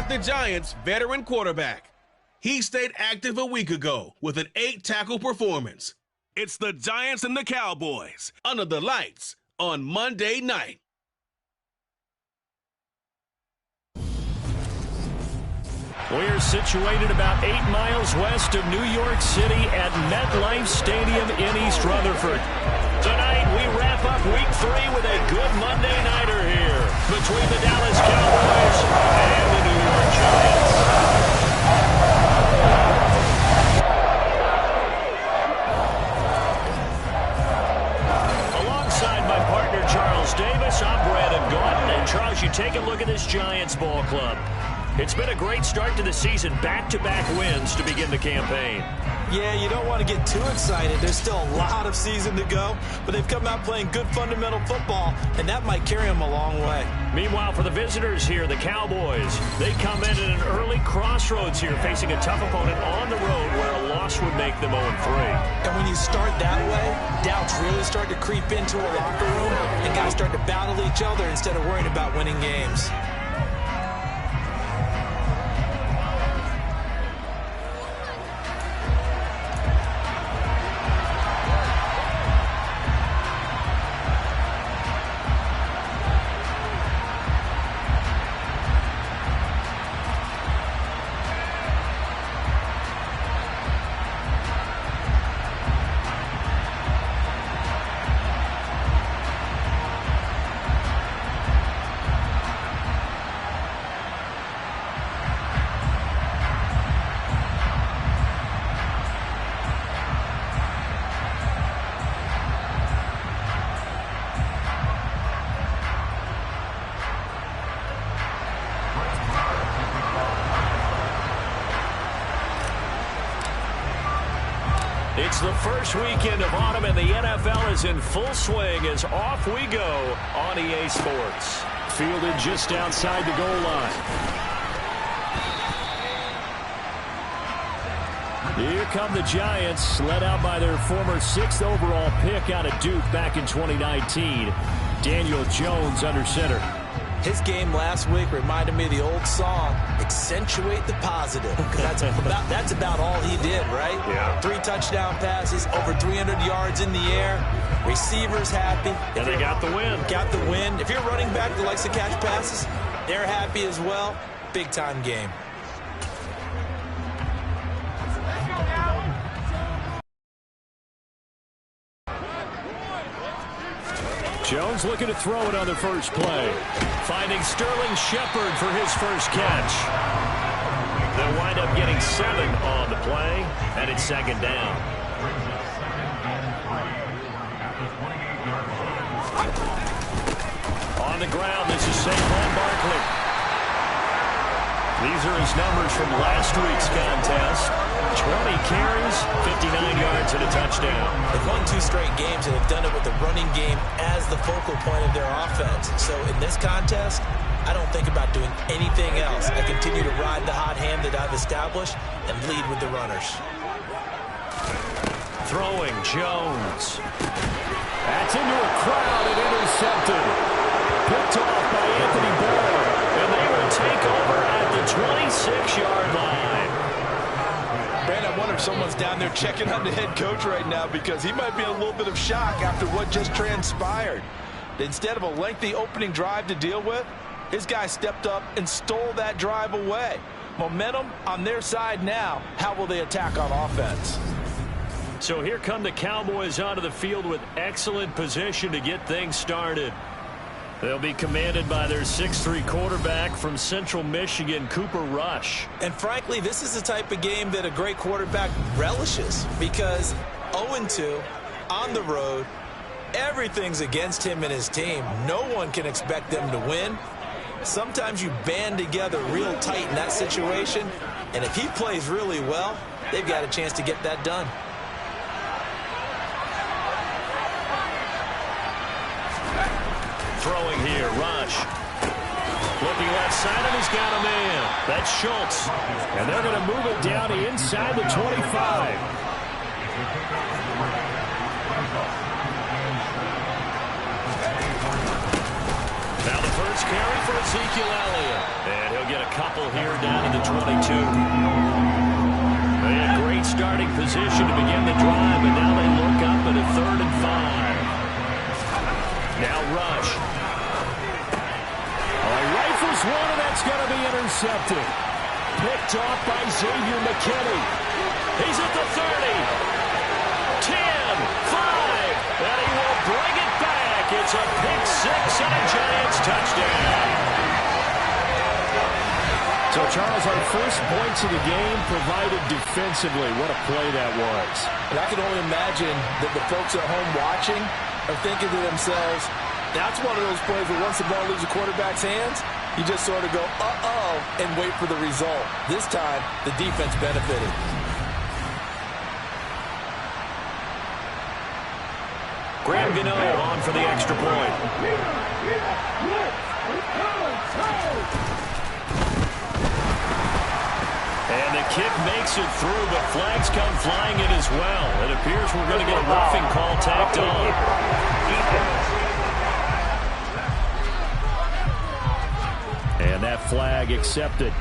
about the Giants' veteran quarterback. He stayed active a week ago with an 8-tackle performance. It's the Giants and the Cowboys under the lights on Monday night. We're situated about 8 miles west of New York City at MetLife Stadium in East Rutherford. Tonight, we wrap up Week 3 with a good Monday nighter here between the Dallas Cowboys and the New York Giants. Alongside my partner, Charles Davis, I'm Brandon Gordon. And Charles, you take a look at this Giants ball club. It's been a great start to the season, back-to-back wins to begin the campaign. Yeah, you don't want to get too excited. There's still a lot of season to go, but they've come out playing good fundamental football, and that might carry them a long way. Meanwhile, for the visitors here, the Cowboys, they come in at an early crossroads here, facing a tough opponent on the road where a loss would make them 0-3. And when you start that way, doubts really start to creep into a locker room, and guys start to battle each other instead of worrying about winning games. It's the first weekend of autumn, and the NFL is in full swing as off we go on EA Sports. Fielded just outside the goal line. Here come the Giants, led out by their former 6th overall pick out of Duke back in 2019. Daniel Jones under center. His game last week reminded me of the old song, Accentuate the Positive, because that's about all he did, right? Yeah. 3 touchdown passes, over 300 yards in the air, receivers happy. And they got the win. Got the win. If you're running back that likes to catch passes, they're happy as well. Big-time game. Jones looking to throw it on the first play. Finding Sterling Shepard for his first catch. They'll wind up getting 7 on the play, and it's 2nd down. On the ground, this is Saquon Barkley. These are his numbers from last week's contest. 20 carries, 59 yards, and a touchdown. They've won 2 straight games, and they've done it with the running game as the focal point of their offense. So in this contest, I don't think about doing anything else. I continue to ride the hot hand that I've established and lead with the runners. Throwing, Jones. That's into a crowd and intercepted. Picked off by Anthony Barr. And they will take over at the 26-yard line. Brandon, I wonder if someone's down there checking on the head coach right now, because he might be in a little bit of shock after what just transpired. Instead of a lengthy opening drive to deal with, his guy stepped up and stole that drive away. Momentum on their side now. How will they attack on offense? So here come the Cowboys onto the field with excellent position to get things started. They'll be commanded by their 6'3" quarterback from Central Michigan, Cooper Rush. And frankly, this is the type of game that a great quarterback relishes, because 0-2 on the road, everything's against him and his team. No one can expect them to win. Sometimes you band together real tight in that situation, and if he plays really well, they've got a chance to get that done. Throwing here, Rush. Looking left side, and he's got a man. That's Schultz. And they're going to move it down inside the 25. Now the first yards carry for Ezekiel Elliott. And he'll get a couple here down to the 22. They had great starting position to begin the drive, and now they look up at a 3rd and 5. Now Rush. He rifles one, and that's going to be intercepted. Picked off by Xavier McKinney. He's at the 30. 10, 5, and he will bring it back. It's a pick six and a Giants touchdown. So, Charles, our first points of the game provided defensively. What a play that was. And I can only imagine that the folks at home watching are thinking to themselves, that's one of those plays where once the ball leaves the quarterback's hands, you just sort of go, uh-oh, and wait for the result. This time, the defense benefited. Graham Gano on for the extra point. And the kick makes it through, but flags come flying in as well. It appears we're going to get a roughing call tacked on. And that flag accepted.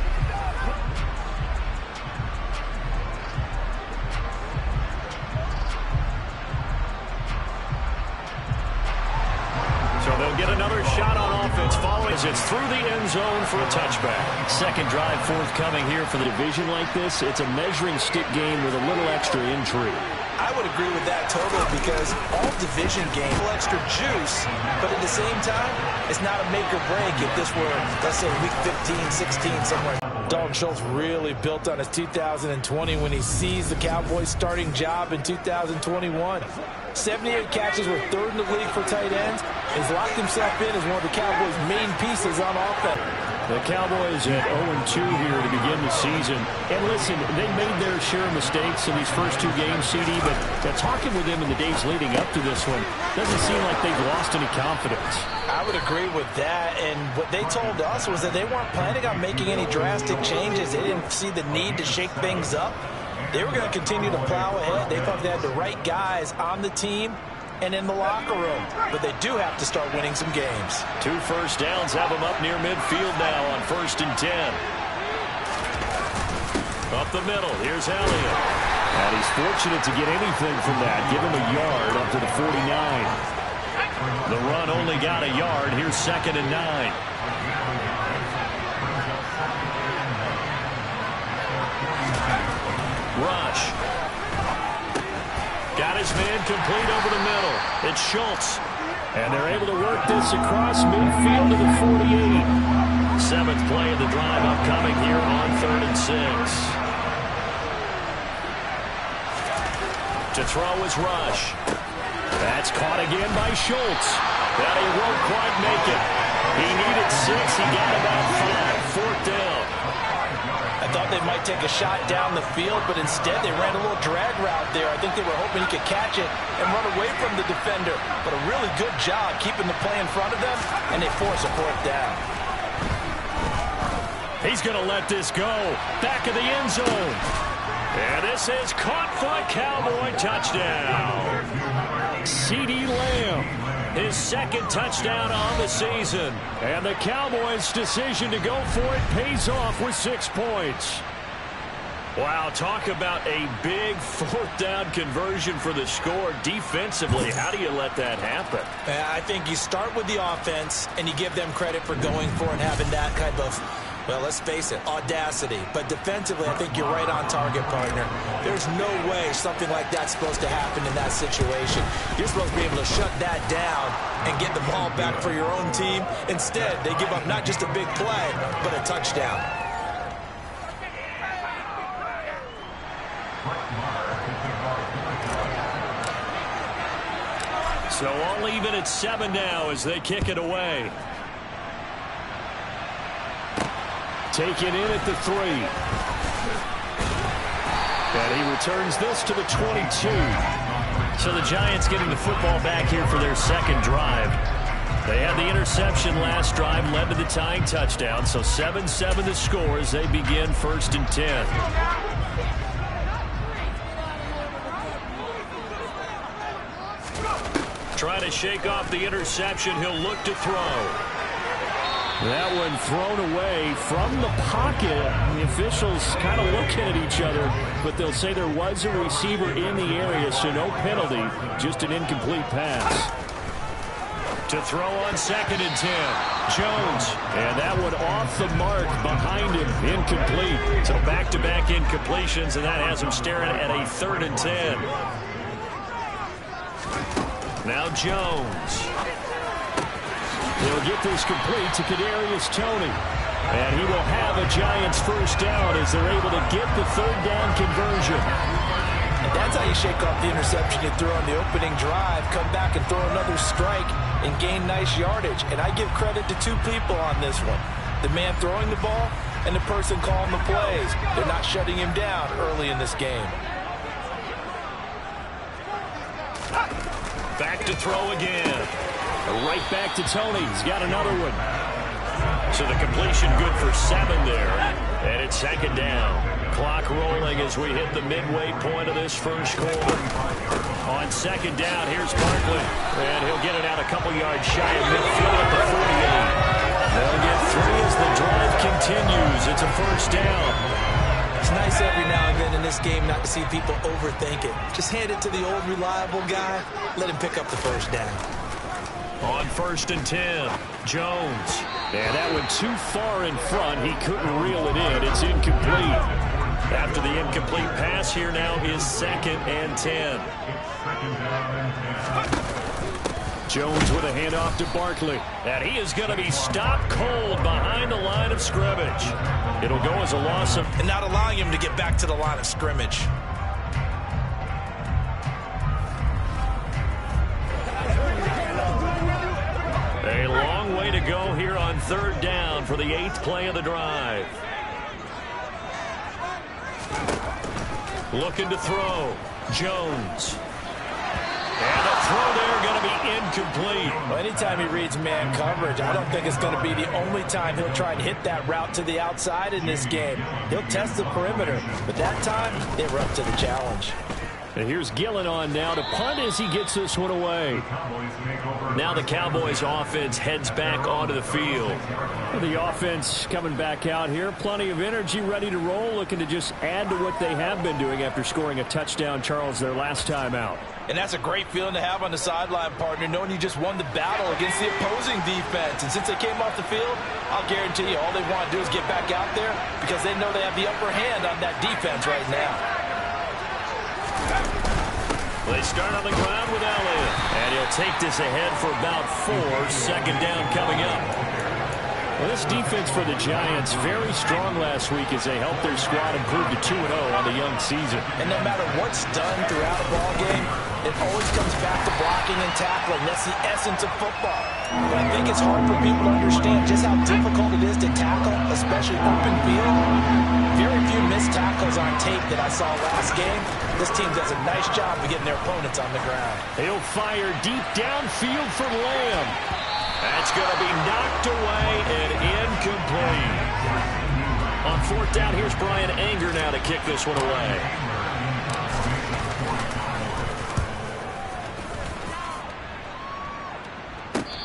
So they'll get another shot on offense following as it's through the end zone for a touchback. Second drive forthcoming here for the division like this. It's a measuring stick game with a little extra intrigue. I would agree with that totally because all division games, a little extra juice, but at the same time, it's not a make or break if this were, let's say, week 15, 16, somewhere. Dalton Schultz really built on his 2020 when he seized the Cowboys' starting job in 2021. 78 catches, were 3rd in the league for tight ends. He's locked himself in as one of the Cowboys' main pieces on offense. The Cowboys at 0-2 here to begin the season. And listen, they made their share of mistakes in these first 2 games, CD, but talking with them in the days leading up to this one, doesn't seem like they've lost any confidence. I would agree with that, and what they told us was that they weren't planning on making any drastic changes. They didn't see the need to shake things up. They were going to continue to plow ahead. They thought they had the right guys on the team and in the locker room. But they do have to start winning some games. 2 first downs have them up near midfield now on 1st and 10. Up the middle, here's Elliott. And he's fortunate to get anything from that. Give him a yard up to the 49. The run only got a yard. Here's 2nd and 9. Rush. Got his man complete over the middle. It's Schultz. And they're able to work this across midfield to the 48. 7th play of the drive upcoming here on 3rd and 6. To throw is Rush. That's caught again by Schultz. But he won't quite make it. He needed 6. He got about 5. 4th down. I thought they might take a shot down the field, but instead they ran a little drag route there. I think they were hoping he could catch it and run away from the defender. But a really good job keeping the play in front of them, and they force a 4th down. He's going to let this go. Back of the end zone. And this is caught for a Cowboy touchdown. CeeDee Lamb. His 2nd touchdown on the season. And the Cowboys' decision to go for it pays off with 6 points. Wow, talk about a big 4th down conversion for the score. Defensively, how do you let that happen? I think you start with the offense, and you give them credit for going for it and having that kind of, well, let's face it, audacity. But defensively, I think you're right on target, partner. There's no way something like that's supposed to happen in that situation. You're supposed to be able to shut that down and get the ball back for your own team. Instead, they give up not just a big play, but a touchdown. So all even at 7 now as they kick it away. Taken in at the 3. And he returns this to the 22. So the Giants getting the football back here for their 2nd drive. They had the interception last drive, led to the tying touchdown. So 7-7 the score as they begin 1st and 10. Trying to shake off the interception. He'll look to throw. That one thrown away from the pocket. The officials kind of looking at each other, but they'll say there was a receiver in the area, so no penalty, just an incomplete pass. To throw on 2nd and 10, Jones. And that one off the mark behind him, incomplete. So back-to-back incompletions, and that has him staring at a 3rd and 10. Now Jones. He'll get this complete to Kadarius Toney. And he will have a Giants first down as they're able to get the 3rd down conversion. And that's how you shake off the interception you threw on the opening drive, come back and throw another strike and gain nice yardage. And I give credit to 2 people on this one. The man throwing the ball and the person calling the plays. They're not shutting him down early in this game. Back to throw again. Right back to Toney. He's got another one. So the completion good for 7 there. And it's 2nd down. Clock rolling as we hit the midway point of this first quarter. On 2nd down, here's Barkley. And he'll get it out a couple yards shy of midfield at the 48. They'll get 3 as the drive continues. It's a first down. It's nice every now and then in this game not to see people overthink it. Just hand it to the old reliable guy. Let him pick up the first down. On 1st and 10, Jones. And that one too far in front. He couldn't reel it in. It's incomplete. After the incomplete pass, here now is 2nd and 10. Jones with a handoff to Barkley. And he is going to be stopped cold behind the line of scrimmage. It'll go as a loss of... And not allowing him to get back to the line of scrimmage. A long way to go here on 3rd down for the 8th play of the drive. Looking to throw. Jones. And the throw there going to be incomplete. Well, anytime he reads man coverage, I don't think it's going to be the only time he'll try and hit that route to the outside in this game. He'll test the perimeter, but that time they were up to the challenge. And here's Gillen on now to punt as he gets this one away. Now the Cowboys offense heads back onto the field. The offense coming back out here. Plenty of energy, ready to roll, looking to just add to what they have been doing after scoring a touchdown, Charles, their last time out. And that's a great feeling to have on the sideline, partner, knowing you just won the battle against the opposing defense. And since they came off the field, I'll guarantee you all they want to do is get back out there because they know they have the upper hand on that defense right now. They start on the ground with Elliott. And he'll take this ahead for about 4. 2nd down coming up. Well, this defense for the Giants, very strong last week as they helped their squad improve to 2-0 on the young season. And no matter what's done throughout a ball game, it always comes back to blocking and tackling. That's the essence of football. But I think it's hard for people to understand just how difficult it is to tackle, especially open field. Very few missed tackles on tape that I saw last game. This team does a nice job of getting their opponents on the ground. He'll fire deep downfield from Lamb. That's going to be knocked away and incomplete. On 4th down, here's Brian Anger now to kick this one away.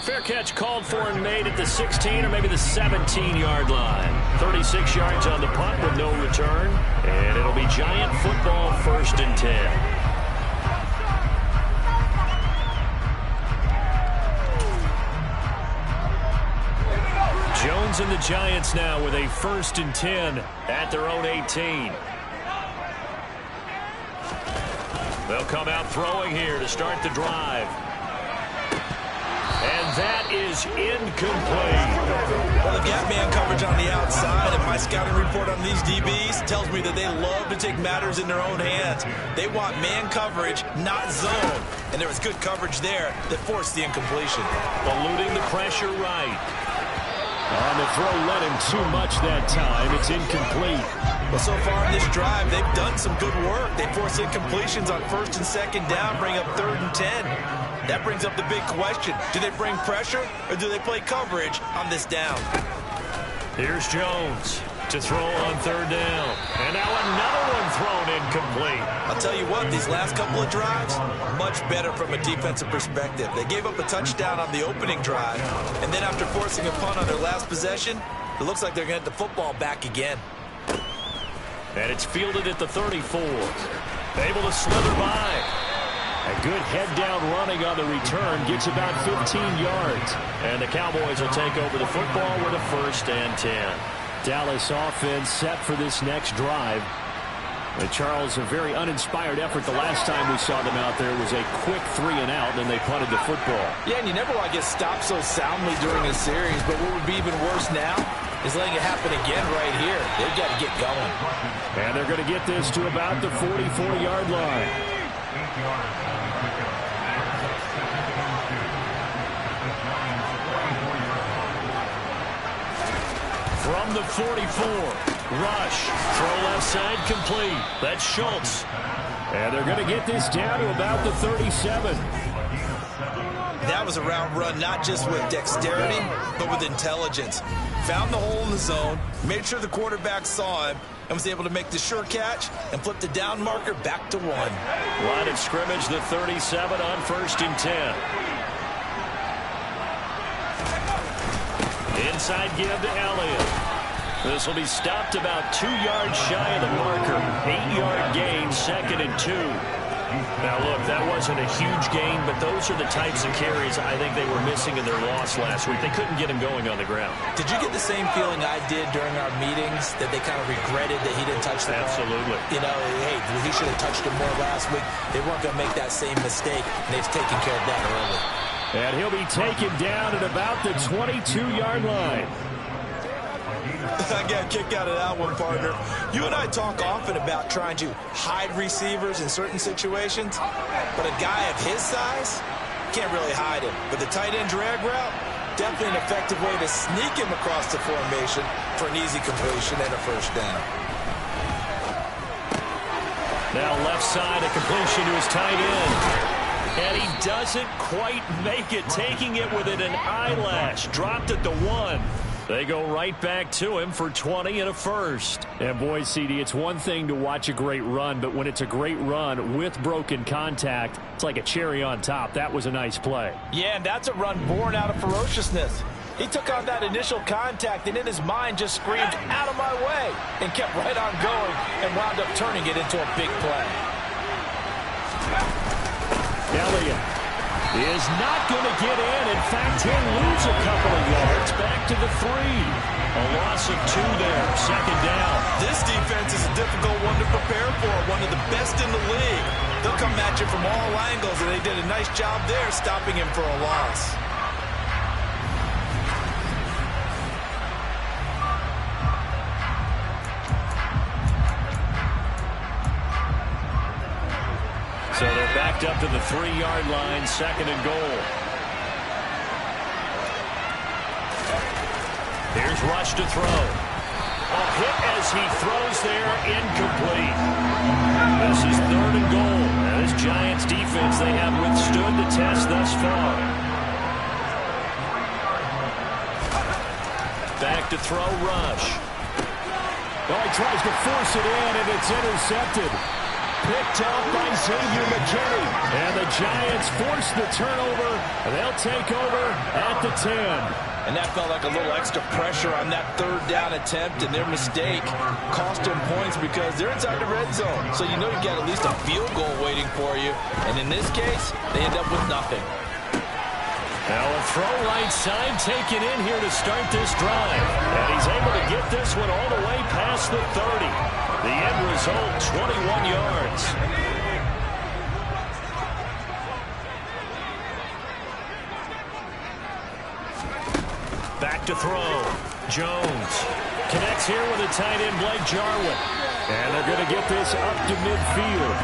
Fair catch called for and made at the 16 or maybe the 17-yard line. 36 yards on the punt with no return. And it'll be Giant football 1st and 10. Jones and the Giants now with a 1st and 10 at their own 18. They'll come out throwing here to start the drive. And that is incomplete. Well, the gap man coverage on the outside, and my scouting report on these DBs tells me that they love to take matters in their own hands. They want man coverage, not zone. And there was good coverage there that forced the incompletion. Eluding the pressure right. On the throw, let him too much that time. It's incomplete. Well, so far in this drive, they've done some good work. They force incompletions on 1st and 2nd down, bring up 3rd and 10. That brings up the big question. Do they bring pressure or do they play coverage on this down? Here's Jones. to throw on third down. And now another one thrown incomplete. I'll tell you what, these last couple of drives, much better from a defensive perspective. They gave up a touchdown on the opening drive, and then after forcing a punt on their last possession, it looks like they're going to get the football back again. And it's fielded at the 34. Able to slither by. A good head-down running on the return. Gets about 15 yards. And the Cowboys will take over the football with a 1st and 10. Dallas offense set for this next drive. Charles, a very uninspired effort the last time we saw them out there was a quick 3 and out, and they punted the football. Yeah, and you never want to get stopped so soundly during a series, but what would be even worse now is letting it happen again right here. They've got to get going. And they're going to get this to about the 44-yard line. From the 44, rush, throw left side complete. That's Schultz. And they're going to get this down to about the 37. That was a route run not just with dexterity, but with intelligence. Found the hole in the zone, made sure the quarterback saw him, and was able to make the sure catch and flip the down marker back to 1. Line of scrimmage, the 37 on 1st and 10. Inside give to Elliott. This will be stopped about 2 yards shy of the marker. 8-yard gain, 2nd and 2. Now, look, that wasn't a huge gain, but those are the types of carries I think they were missing in their loss last week. They couldn't get him going on the ground. Did you get the same feeling I did during our meetings, that they kind of regretted that he didn't touch the ball? Absolutely. You know, hey, he should have touched him more last week. They weren't going to make that same mistake, and they've taken care of that early. And he'll be taken down at about the 22-yard line. I got a kick out of that one, partner. You and I talk often about trying to hide receivers in certain situations, but a guy of his size can't really hide him. But the tight end drag route, definitely an effective way to sneak him across the formation for an easy completion and a 1st down. Now left side, a completion to his tight end. And he doesn't quite make it, taking it within an eyelash. Dropped at the 1. They go right back to him for 20 and a 1st. And boy, CD, it's one thing to watch a great run, but when it's a great run with broken contact, it's like a cherry on top. That was a nice play. Yeah, and that's a run born out of ferociousness. He took on that initial contact and in his mind just screamed, "Out of my way," and kept right on going and wound up turning it into a big play. Elliott is not going to get in. In fact, he'll lose a couple of yards. Back to the 3. A loss of 2 there. 2nd down. This defense is a difficult one to prepare for. One of the best in the league. They'll come at you from all angles, and they did a nice job there stopping him for a loss. So they're backed up to the 3-yard line, 2nd and goal. Here's Rush to throw. A hit as he throws there, incomplete. This is 3rd and goal. Now this Giants defense, they have withstood the test thus far. Back to throw, Rush. Well, he tries to force it in, and it's intercepted. Picked off by Xavier McKinney. And the Giants force the turnover, and they'll take over at the 10. And that felt like a little extra pressure on that 3rd down attempt, and their mistake cost them points because they're inside the red zone. So you know you've got at least a field goal waiting for you. And in this case, they end up with nothing. Now a throw right side taken in here to start this drive. And he's able to get this one all the way past the 30. The end result, 21 yards. Back to throw. Jones connects here with a tight end, Blake Jarwin. And they're going to get this up to midfield.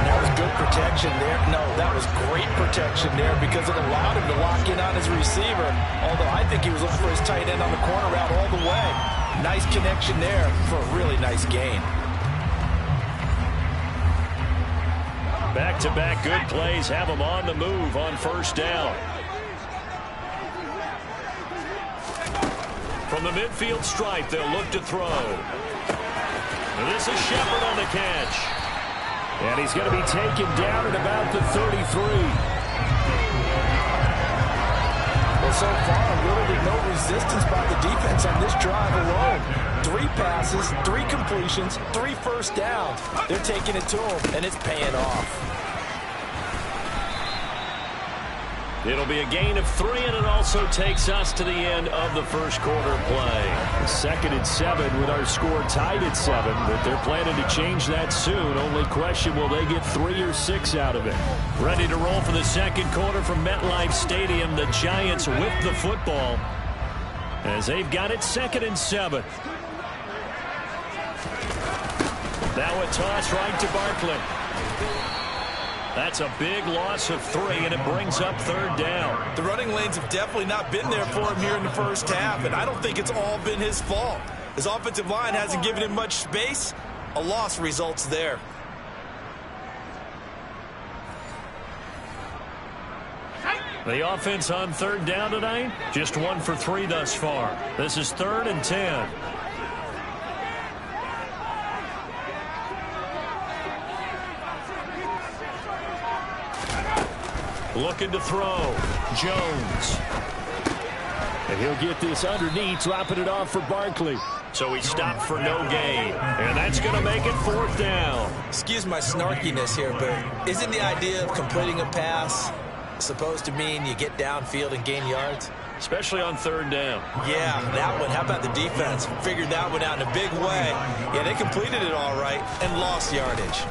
That was good protection there. No, that was great protection there because it allowed him to lock in on his receiver. Although I think he was looking for his tight end on the corner route all the way. Nice connection there for a really nice gain. Back-to-back good plays have him on the move on 1st down. From From the midfield stripe, they'll look to throw. And this is Shepard on the catch. And he's going to be taken down at about the 33. Well, so far, literally no resistance by the defense on this drive alone. 3 passes, 3 completions, 3 first downs. They're taking it to him, and it's paying off. It'll be a gain of 3, and it also takes us to the end of the first quarter play. 2nd and 7 with our score tied at 7, but they're planning to change that soon. Only question, will they get 3 or 6 out of it? Ready to roll for the second quarter from MetLife Stadium. The Giants with the football as they've got it 2nd and 7. Now a toss right to Barkley. That's a big loss of 3, and it brings up 3rd down. The running lanes have definitely not been there for him here in the first half, and I don't think it's all been his fault. His offensive line hasn't given him much space. A loss results there. The offense on 3rd down tonight, just 1 for 3 thus far. This is 3rd and 10. Looking to throw. Jones. And he'll get this underneath, dropping it off for Barkley. So he stopped for no gain. And that's going to make it 4th down. Excuse my snarkiness here, but isn't the idea of completing a pass supposed to mean you get downfield and gain yards? Especially on 3rd down. Yeah, that one. How about the defense? Figured that one out in a big way. Yeah, they completed it all right and lost yardage.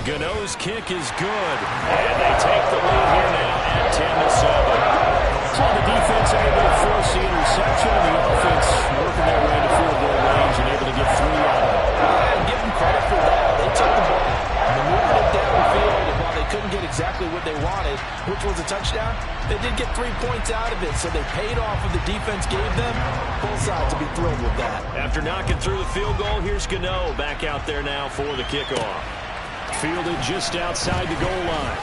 Gano's kick is good, and they take the lead here now at 10-7. So the defense able to force the interception, and the offense working their way to field goal range and able to get 3 out of it. And give them credit for that. They took the ball, maneuvered it down the field, and while they couldn't get exactly what they wanted, which was a touchdown, they did get 3 points out of it, so they paid off what the defense gave them. Both sides to be thrilled with that. After knocking through the field goal, here's Gano back out there now for the kickoff. Fielded just outside the goal line.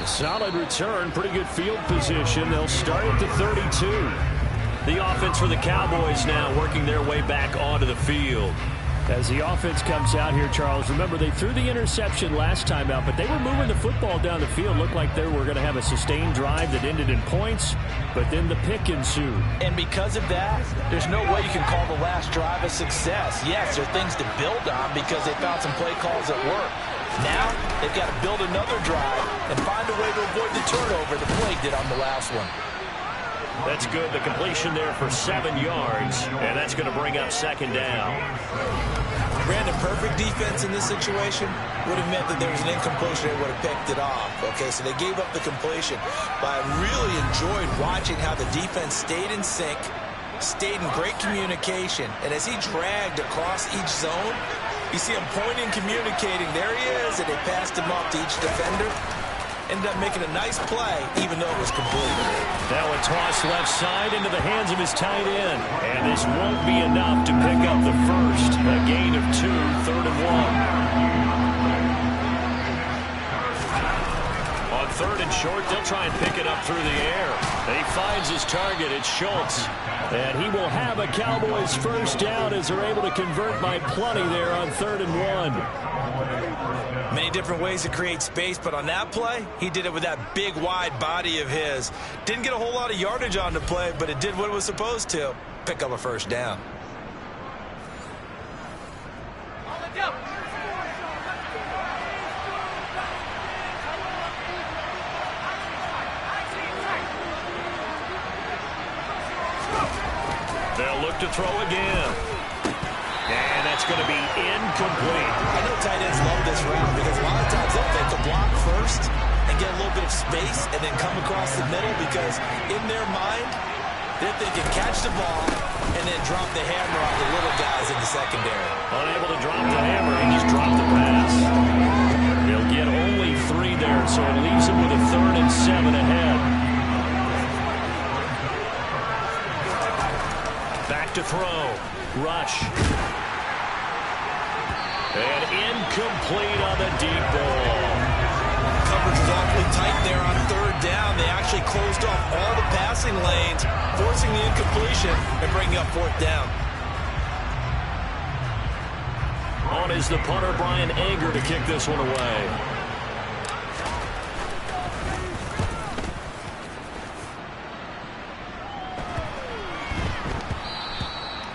A solid return, pretty good field position. They'll start at the 32. The offense for the Cowboys now working their way back onto the field. As the offense comes out here, Charles, remember they threw the interception last time out, but they were moving the football down the field. Looked like they were going to have a sustained drive that ended in points, but then the pick ensued. And because of that, there's no way you can call the last drive a success. Yes, there are things to build on because they found some play calls that work. Now, they've got to build another drive and find a way to avoid the turnover the play did on the last one. That's good. The completion there for 7 yards, and that's going to bring up 2nd down. Brandon, perfect defense in this situation would have meant that there was an incompletion. They would have picked it off. Okay, so they gave up the completion. But I really enjoyed watching how the defense stayed in sync, stayed in great communication. And as he dragged across each zone, you see him pointing, communicating. There he is, and they passed him off to each defender. Ended up making a nice play, even though it was complete. Now a toss left side into the hands of his tight end. And this won't be enough to pick up the first. A gain of 2, 3rd and 1. On 3rd and short, they'll try and pick it up through the air. He finds his target. It's Schultz. And he will have a Cowboys first down as they're able to convert by plenty there on 3rd and 1. Many different ways to create space, but on that play, he did it with that big, wide body of his. Didn't get a whole lot of yardage on the play, but it did what it was supposed to. Pick up a first down. They'll look to throw again. And that's going to be incomplete. I know tight ends love this route because a lot of times they'll take the block first and get a little bit of space and then come across the middle because in their mind, they're thinking catch the ball and then drop the hammer on the little guys in the secondary. Unable to drop the hammer, he just dropped the pass. They'll get only 3 there, so it leaves him with a 3rd and 7 ahead. Back to throw. Rush. And incomplete on the deep ball. Come coverage was awfully tight there on third down. They actually closed off all the passing lanes, forcing the incompletion and bringing up fourth down. On is the punter, Brian Anger, to kick this one away.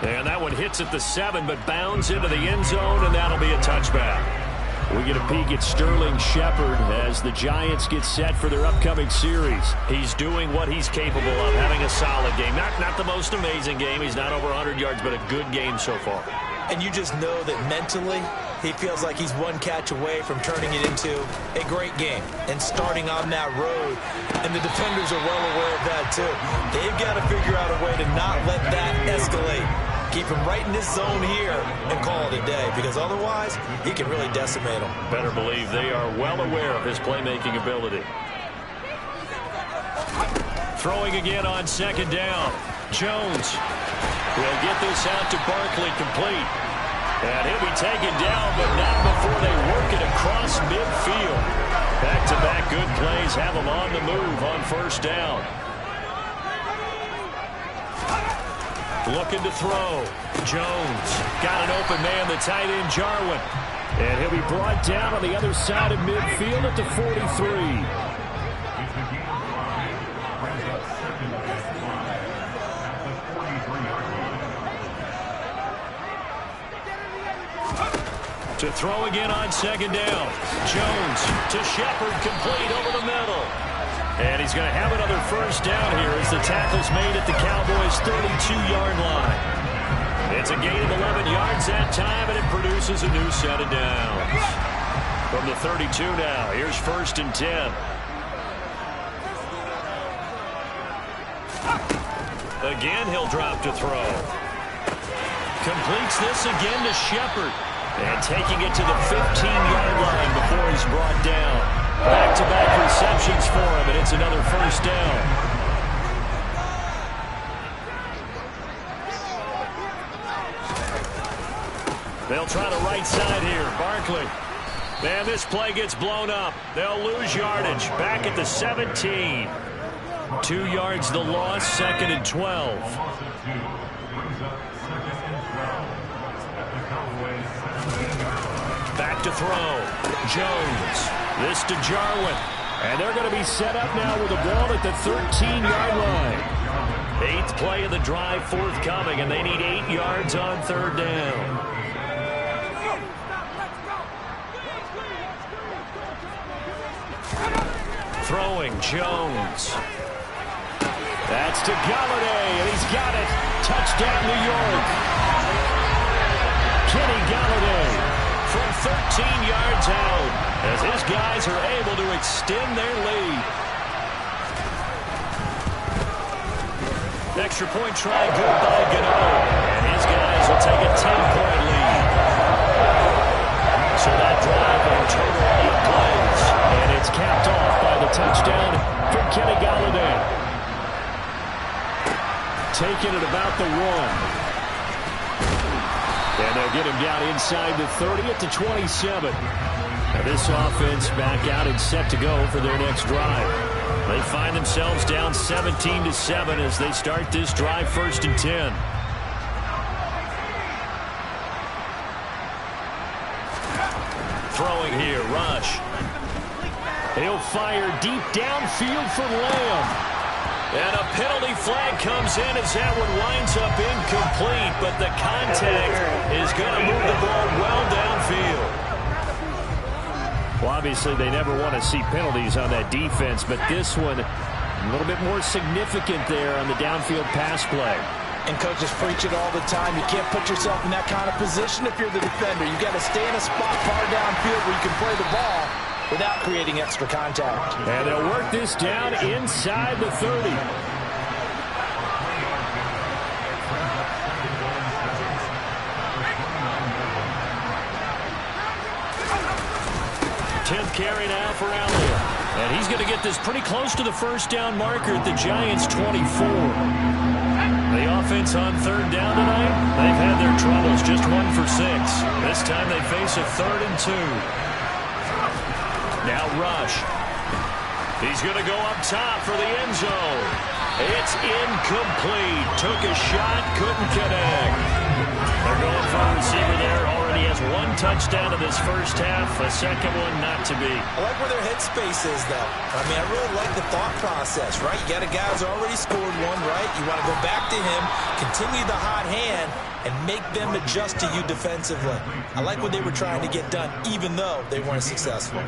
And that one hits at the 7, but bounds into the end zone, and that'll be a touchback. We get a peek at Sterling Shepard as the Giants get set for their upcoming series. He's doing what he's capable of, having a solid game. Not the most amazing game. He's not over 100 yards, but a good game so far. And you just know that mentally, he feels like he's one catch away from turning it into a great game and starting on that road. And the defenders are well aware of that, too. They've got to figure out a way to not let that escalate. Keep him right in this zone here and call it a day, because otherwise he can really decimate them. Better believe they are well aware of his playmaking ability. Throwing again on second down. Jones will get this out to Barkley, complete. And he'll be taken down, but not before they work it across midfield. Back-to-back good plays have him on the move on first down. Looking to throw. Jones got an open man, the tight end Jarwin. And he'll be brought down on the other side of midfield at the 43. To throw again on second down. Jones to Shepard, complete over the middle. And he's going to have another first down here as the tackle's made at the Cowboys' 32-yard line. It's a gain of 11 yards that time, and it produces a new set of downs. From the 32 now, here's first and 10. Again, he'll drop to throw. Completes this again to Shepard. And taking it to the 15-yard line before he's brought down. Back-to-back receptions for him, and it's another first down. They'll try the right side here. Barkley. And this play gets blown up. They'll lose yardage. Back at the 17. 2 yards the loss, second and 12. Back to throw. Jones. This to Jarwin. And they're going to be set up now with the ball at the 13-yard line. Eighth play of the drive forthcoming, and they need 8 yards on third down. Throwing, Jones. That's to Galladay, and he's got it. Touchdown, New York. Kenny Galladay from 13 yards out as his guys are able to extend their lead. Extra point try good by Gano, and his guys will take a 10-point lead. So that drive in total 8 plays, and it's capped off by the touchdown from Kenny Galladay. Taking it about the 1. And they'll get him down inside the 30 at the 27. Now this offense back out and set to go for their next drive. They find themselves down 17-7 as they start this drive, first and 10. Throwing here, Rush. He'll fire deep downfield for Lamb. And a penalty flag comes in as that one winds up incomplete, but the contact is going to move the ball well downfield. Well, obviously they never want to see penalties on that defense, but this one a little bit more significant there on the downfield pass play. And coaches preach it all the time. You can't put yourself in that kind of position if you're the defender. You got to stay in a spot far downfield where you can play the ball without creating extra contact. And they'll work this down inside the 30. Tenth carry now for Elliott. And he's going to get this pretty close to the first down marker at the Giants' 24. The offense on third down tonight, they've had their troubles, just 1 for 6. This time they face a 3rd and 2. Now Rush. He's going to go up top for the end zone. It's incomplete. Took a shot, couldn't connect. They're going for a receiver there. Already has one touchdown in this first half. A second one not to be. I like where their headspace is, though. I mean, I really like the thought process, right? You got a guy who's already scored one, right? You want to go back to him, continue the hot hand, and make them adjust to you defensively. I like what they were trying to get done, even though they weren't successful.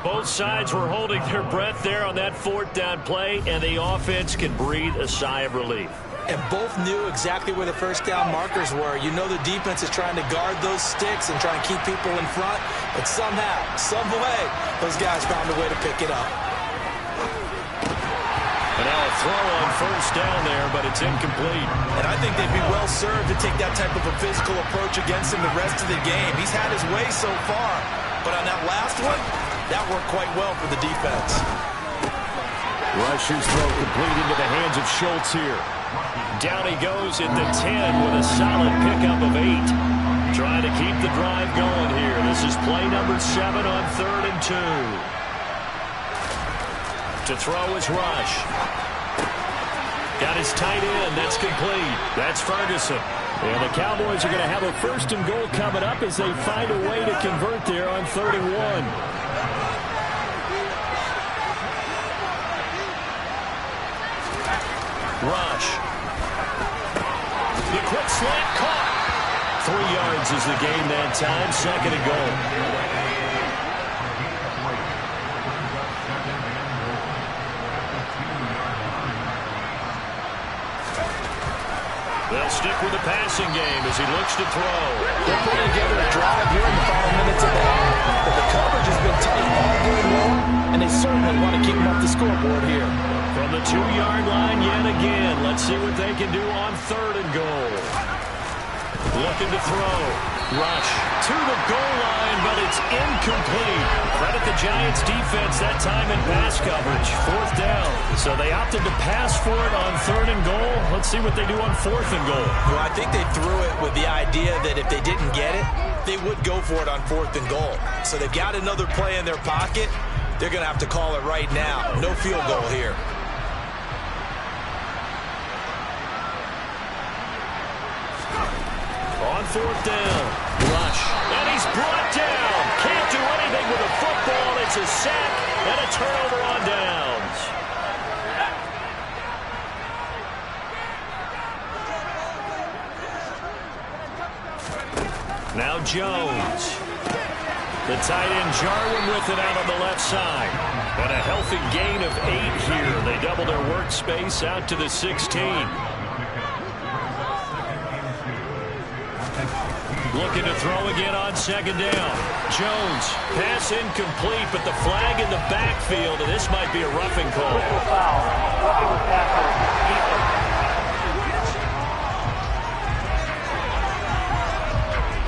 Both sides were holding their breath there on that fourth down play, and the offense can breathe a sigh of relief. And both knew exactly where the first down markers were. You know the defense is trying to guard those sticks and try and keep people in front, but somehow, some way, those guys found a way to pick it up. And now a throw on first down there, but it's incomplete. And I think they'd be well served to take that type of a physical approach against him the rest of the game. He's had his way so far, but on that last one, that worked quite well for the defense. Rush's throw complete into the hands of Schultz here. Down he goes at the 10 with a solid pickup of 8. Trying to keep the drive going here. This is play number 7 on 3rd and 2. To throw is Rush. Got his tight end. That's complete. That's Ferguson. And the Cowboys are going to have a 1st and goal coming up as they find a way to convert there on 3rd and 1. Rush. The quick slant caught. 3 yards is the gain that time. 2nd and goal. They'll stick with the passing game as he looks to throw. They're putting together a drive here in the final minutes of the half. But the coverage has been tight all game long, and they certainly want to keep them off the scoreboard here. From the 2-yard line yet again. Let's see what they can do on 3rd and goal. Looking to throw. Rush to the goal line, but it's incomplete. Credit the Giants defense that time in pass coverage. 4th down. So they opted to pass for it on 3rd and goal. Let's see what they do on 4th and goal. Well, I think they threw it with the idea that if they didn't get it, they would go for it on 4th and goal. So they've got another play in their pocket. They're going to have to call it right now. No field goal here. On 4th down, Rush, and he's brought down. Can't do anything with a football. It's a sack and a turnover on downs. Now Jones. The tight end Jarwin with it out on the left side. And a healthy gain of 8 here. They double their workspace out to the 16. Looking to throw again on 2nd down. Jones, pass incomplete, but the flag in the backfield, and this might be a roughing call.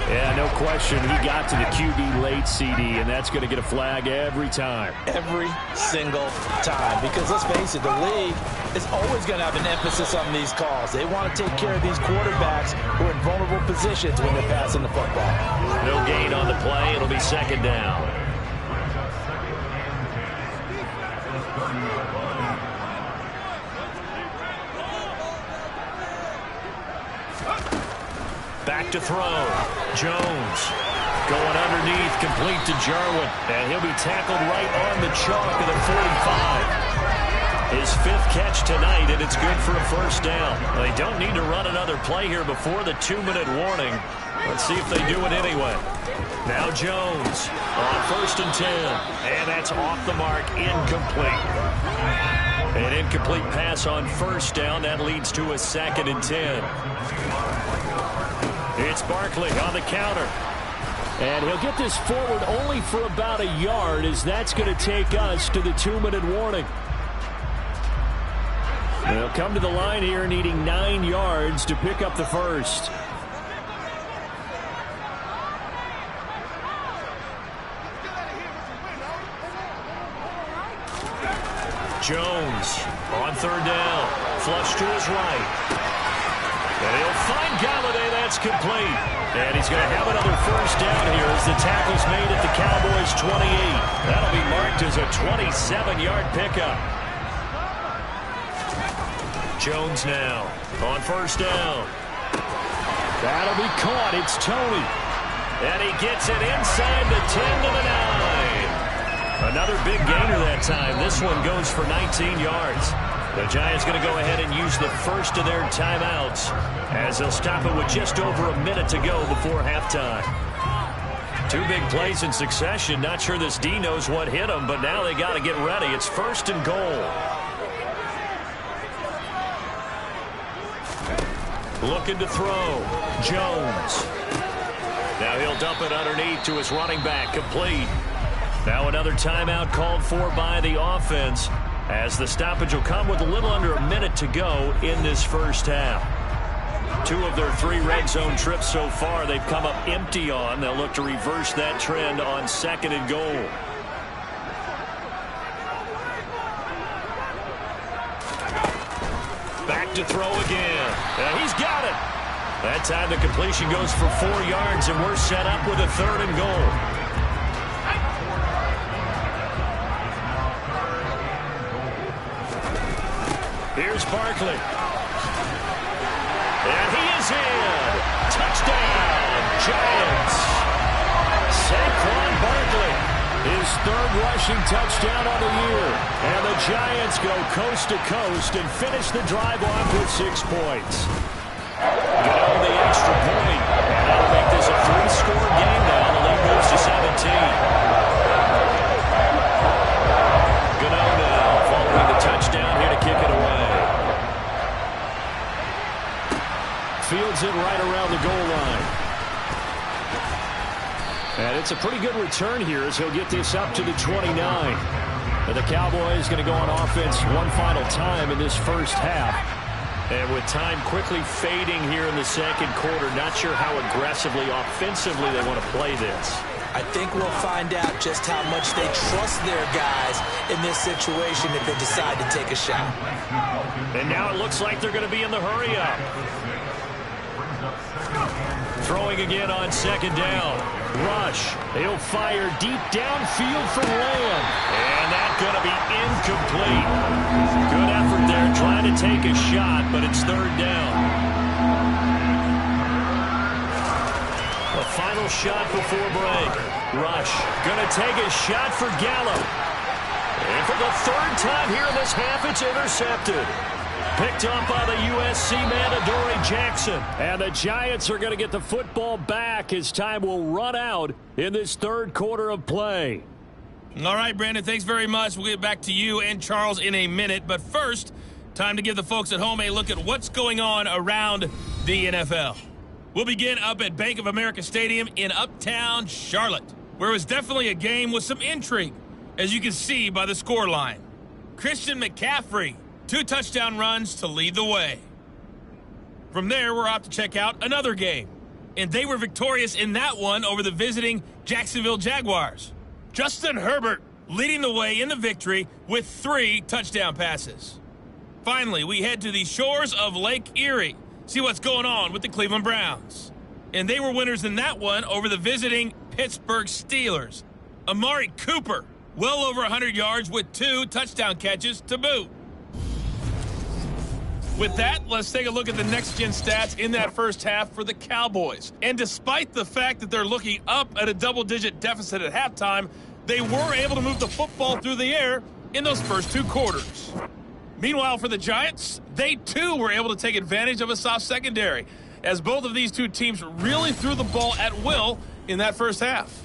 Yeah, no question. He got to the QB late, CD, and that's going to get a flag every time. Every single time. Because let's face it, the league is always going to have an emphasis on these calls. They want to take care of these quarterbacks who are in vulnerable positions when they're passing the football. No gain on the play. It'll be 2nd down. Back to throw. Jones going underneath, complete to Jarwin. And he'll be tackled right on the chalk of the 45. His 5th catch tonight, and it's good for a 1st down. They don't need to run another play here before the 2-minute warning. Let's see if they do it anyway. Now Jones on 1st and 10. And that's off the mark, incomplete. An incomplete pass on 1st down. That leads to a 2nd and 10. It's Barkley on the counter. And he'll get this forward only for about a yard, as that's going to take us to the 2-minute warning. They'll come to the line here needing 9 yards to pick up the 1st. Jones on 3rd down. Flush to his right. And he'll find Galladay. That's complete. And he's going to have another first down here as the tackle's made at the Cowboys' 28. That'll be marked as a 27-yard pickup. Jones now on first down. That'll be caught. It's Tony. And he gets it inside the 10 to the 9. Another big gainer that time. This one goes for 19 yards. The Giants going to go ahead and use the first of their timeouts as they'll stop it with just over a minute to go before halftime. Two big plays in succession. Not sure this D knows what hit them, but now they got to get ready. It's first and goal. Looking to throw. Jones. Now he'll dump it underneath to his running back. Complete. Now another timeout called for by the offense as the stoppage will come with a little under a minute to go in this first half. 2 of their 3 red zone trips so far they've come up empty on. They'll look to reverse that trend on second and goal. Back to throw again. And he's got it. That time the completion goes for 4 yards, and we're set up with a third and goal. Here's Barkley. And he is in. Touchdown, Giants. Saquon Barkley, his 3rd rushing touchdown on the year. And the Giants go coast to coast and finish the drive off with 6 points. Get on the extra point, and that'll make this a 3-score game now. The lead moves to 17. Gano now following the touchdown here to kick it away. Fields it right around the goal line. And it's a pretty good return here as he'll get this up to the 29. And the Cowboys going to go on offense one final time in this first half. And with time quickly fading here in the second quarter, not sure how aggressively, offensively they want to play this. I think we'll find out just how much they trust their guys in this situation if they decide to take a shot. And now it looks like they're going to be in the hurry-up. Throwing again on second down. Rush. He'll fire deep downfield for Lamb. And that's going to be incomplete. Good effort there trying to take a shot, but it's third down. A final shot before break. Rush going to take a shot for Gallup. And for the 3rd time here in this half, it's intercepted. Picked up by the USC man, Adoree Jackson. And the Giants are going to get the football back as time will run out in this 3rd quarter of play. All right, Brandon, thanks very much. We'll get back to you and Charles in a minute. But first, time to give the folks at home a look at what's going on around the NFL. We'll begin up at Bank of America Stadium in Uptown Charlotte, where it was definitely a game with some intrigue, as you can see by the scoreline. Christian McCaffrey, 2 touchdown runs to lead the way. From there, we're off to check out another game. And they were victorious in that one over the visiting Jacksonville Jaguars. Justin Herbert leading the way in the victory with 3 touchdown passes. Finally, we head to the shores of Lake Erie. See what's going on with the Cleveland Browns. And they were winners in that one over the visiting Pittsburgh Steelers. Amari Cooper, well over 100 yards with 2 touchdown catches to boot. With that, let's take a look at the next-gen stats in that first half for the Cowboys. And despite the fact that they're looking up at a double-digit deficit at halftime, they were able to move the football through the air in those first 2 quarters. Meanwhile, for the Giants, they too were able to take advantage of a soft secondary, as both of these 2 teams really threw the ball at will in that first half.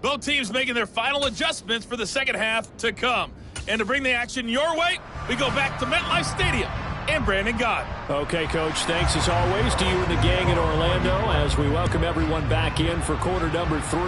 Both teams making their final adjustments for the second half to come. And to bring the action your way, we go back to MetLife Stadium and Brandon Gott. Okay, Coach, thanks as always to you and the gang in Orlando as we welcome everyone back in for quarter number 3.